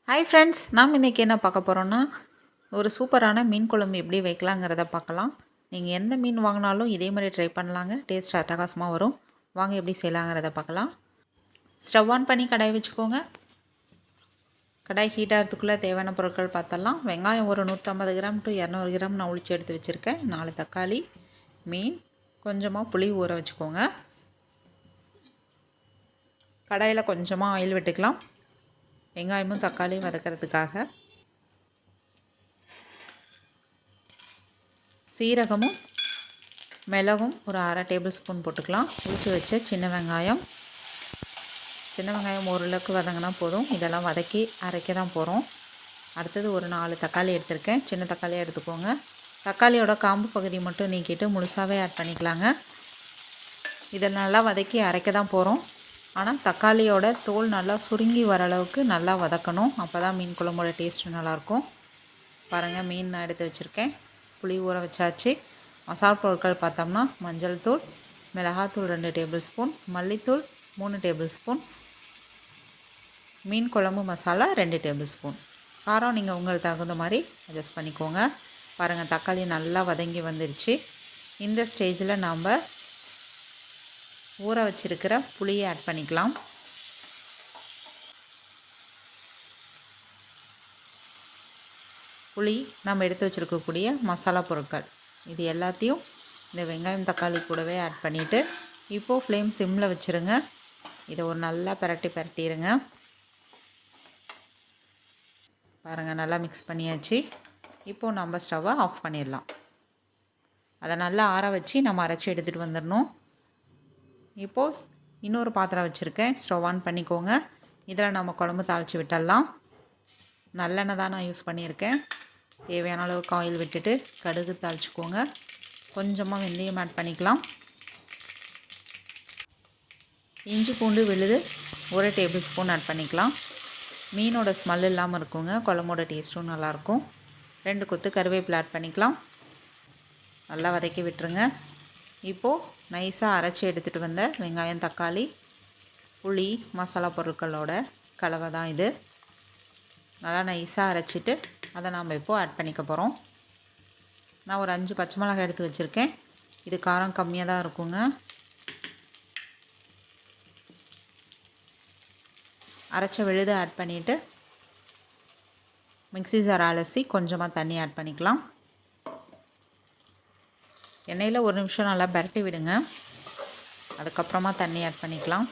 Hi friends, நாம் இன்றைக்கி என்ன பார்க்க போகிறோன்னா ஒரு சூப்பரான மீன் குழம்பு எப்படி வைக்கலாங்கிறத பார்க்கலாம். நீங்கள் எந்த மீன் வாங்கினாலும் இதே மாதிரி ட்ரை பண்ணலாங்க. டேஸ்ட் அட்டகாசமாக வரும். வாங்க எப்படி செய்யலாங்கிறத பார்க்கலாம். ஸ்டவ் ஆன் பண்ணி கடாய் வச்சுக்கோங்க. கடாய் ஹீட் ஆகிறதுக்குள்ளே தேவையான பொருட்கள் பார்த்தலாம். வெங்காயம் ஒரு 150 கிராம் டு 200 கிராம் நான் உளிச்சு எடுத்து வச்சுருக்கேன். 4 தக்காளி, மீன், கொஞ்சமாக புளி ஊற வச்சுக்கோங்க. கடாயில் கொஞ்சமாக ஆயில் விட்டுக்கலாம். வெங்காயமும் தக்காளியும் வதக்கிறதுக்காக சீரகமும் மிளகும் ஒரு 1/2 டேபிள் ஸ்பூன் போட்டுக்கலாம். உரித்து வச்ச சின்ன வெங்காயம் ஓரளவுக்கு வதங்கினா போதும். இதெல்லாம் வதக்கி அரைக்க தான் போகிறோம். அடுத்தது ஒரு 4 தக்காளி எடுத்திருக்கேன். சின்ன தக்காளியாக எடுத்துக்கோங்க. தக்காளியோட காம்பு பகுதி மட்டும் நீக்கிட்டு முழுசாகவே ஆட் பண்ணிக்கலாங்க. இதை நல்லா வதக்கி அரைக்க தான் போகிறோம். ஆனால் தக்காளியோட தோல் நல்லா சுருங்கி வர அளவுக்கு நல்லா வதக்கணும். அப்போ தான் மீன் குழம்போட டேஸ்ட்டு நல்லாயிருக்கும். பாருங்கள், மீன் நான் எடுத்து வச்சுருக்கேன். புளி ஊற வச்சாச்சு. மசாலா பொருட்கள் பார்த்தோம்னா மஞ்சள் தூள், மிளகாத்தூள் 2 டேபிள் ஸ்பூன், மல்லித்தூள் 3 டேபிள் ஸ்பூன், மீன் குழம்பு மசாலா 2 டேபிள் ஸ்பூன். காரம் நீங்கள் உங்களுக்கு தகுந்த மாதிரி அட்ஜஸ்ட் பண்ணிக்கோங்க. பாருங்கள், தக்காளி நல்லா வதங்கி வந்துருச்சு. இந்த ஸ்டேஜில் நாம் ஊற வச்சிருக்கிற புளியை ஆட் பண்ணிக்கலாம். புளி, நம்ம எடுத்து வச்சுருக்கக்கூடிய மசாலா பொருட்கள், இது எல்லாத்தையும் இந்த வெங்காயம் தக்காளி கூடவே ஆட் பண்ணிவிட்டு இப்போது ஃப்ளேம் சிம்மில் வச்சுருங்க. இதை ஒரு நல்லா பிரட்டிடுங்க. பாருங்கள், நல்லா மிக்ஸ் பண்ணியாச்சு. இப்போது நம்ம ஸ்டவ்வை ஆஃப் பண்ணிடலாம். அதை நல்லா ஆற வச்சு நம்ம அரைச்சி எடுத்துகிட்டு வந்துடணும். இப்போது இன்னொரு பாத்திரம் வச்சுருக்கேன். ஸ்டவ் ஆன் பண்ணிக்கோங்க. இதில் நம்ம குழம்பு தாளித்து விட்டுடலாம். நல்லெண்ணெய் தான் நான் யூஸ் பண்ணியிருக்கேன். தேவையான அளவுக்கு ஆயில் விட்டுட்டு கடுகு தாளிச்சுக்கோங்க. கொஞ்சமாக வெந்தயம் ஆட் பண்ணிக்கலாம். இஞ்சி பூண்டு விழுது 1 டேபிள் ஸ்பூன் ஆட் பண்ணிக்கலாம். மீனோட ஸ்மெல் இல்லாமல் இருக்குங்க. குழம்போட டேஸ்ட்டும் நல்லாயிருக்கும். 2 கொத்து கருவேப்பிலை ஆட் பண்ணிக்கலாம். நல்லா வதக்கி விட்டுருங்க. இப்போது நைஸாக அரைச்சி எடுத்துகிட்டு வந்த வெங்காயம் தக்காளி புளி மசாலா பொருட்களோட கலவை தான் இது. நல்லா நைஸாக அரைச்சிட்டு அதை நாம் இப்போது ஆட் பண்ணிக்க போகிறோம். நான் ஒரு 5 பச்சை மிளகாய் எடுத்து வச்சுருக்கேன். இது காரம் கம்மியாக தான் இருக்குங்க. அரைச்ச விழுதை ஆட் பண்ணிவிட்டு மிக்ஸி ஜார் அலசி கொஞ்சமாக தண்ணி ஆட் பண்ணிக்கலாம். எண்ணெயில் ஒரு நிமிஷம் நல்லா பரட்டி விடுங்க. அதுக்கப்புறமா தண்ணி ஆட் பண்ணிக்கலாம்.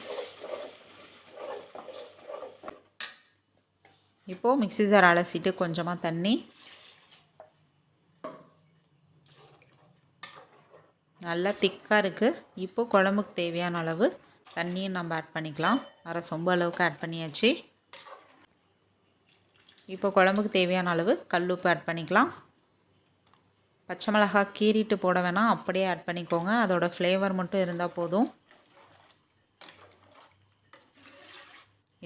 இப்போது மிக்ஸி ஜார் அலசிட்டு கொஞ்சமாக தண்ணி, நல்லா திக்காக இருக்குது. இப்போது குழம்புக்கு தேவையான அளவு தண்ணியும் நம்ம ஆட் பண்ணிக்கலாம். 1/2 சொம்பு அளவுக்கு ஆட் பண்ணியாச்சு. இப்போ குழம்புக்கு தேவையான அளவு கல்லுப்பு ஆட் பண்ணிக்கலாம். பச்சை மிளகாய் கீறிட்டு போட வேணாம், அப்படியே ஆட் பண்ணிக்கோங்க. அதோட ஃப்ளேவர் மட்டும் இருந்தால் போதும்.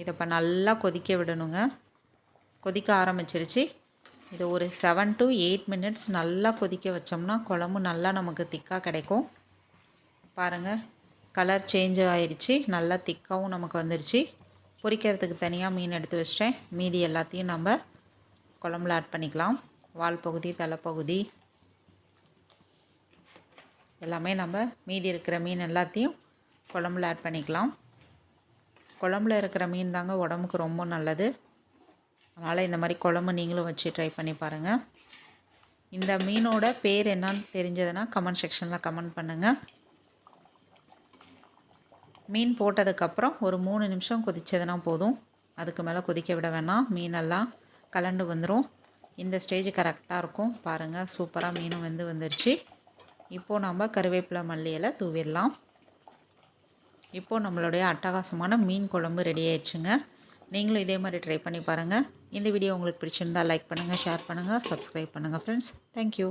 இதை இப்போ நல்லா கொதிக்க விடணுங்க. கொதிக்க ஆரம்பிச்சிருச்சு. இதை ஒரு 7 to 8 மினிட்ஸ் நல்லா கொதிக்க வச்சோம்னா குழம்பு நல்லா நமக்கு திக்காக கிடைக்கும். பாருங்கள், கலர் சேஞ்ச் ஆயிடுச்சு. நல்லா திக்காகவும் நமக்கு வந்துருச்சு. பொரிக்கிறதுக்கு தனியாக மீன் எடுத்து வச்சிட்டேன். மீதி எல்லாத்தையும் நம்ம குழம்புல ஆட் பண்ணிக்கலாம். வால் பகுதி, தலைப்பகுதி எல்லாமே நம்ம மீதி இருக்கிற மீன் எல்லாத்தையும் குழம்புல ஆட் பண்ணிக்கலாம். குழம்புல இருக்கிற மீன் தாங்க உடம்புக்கு ரொம்ப நல்லது. அதனால் இந்த மாதிரி குழம்பு நீங்களும் வச்சு ட்ரை பண்ணி பாருங்கள். இந்த மீனோட பேர் என்னன்னு தெரிஞ்சதுன்னா கமெண்ட் செக்ஷனில் கமெண்ட் பண்ணுங்கள். மீன் போட்டதுக்கப்புறம் ஒரு 3 நிமிஷம் கொதிச்சதுன்னா போதும். அதுக்கு மேலே கொதிக்க விட வேணாம். மீனெல்லாம் கலண்டு வந்துடும். இந்த ஸ்டேஜ் கரெக்டாக இருக்கும். பாருங்கள், சூப்பராக மீனும் வந்துருச்சு. இப்போது நம்ம கருவேப்பிலை மல்லியில் தூவிடலாம். இப்போது நம்மளுடைய அட்டகாசமான மீன் குழம்பு ரெடி ஆயிடுச்சுங்க. நீங்களும் இதே மாதிரி ட்ரை பண்ணி பாருங்கள். இந்த வீடியோ உங்களுக்கு பிடிச்சிருந்தால் லைக் பண்ணுங்கள், ஷேர் பண்ணுங்கள், சப்ஸ்கிரைப் பண்ணுங்கள் ஃப்ரெண்ட்ஸ். தேங்க்யூ.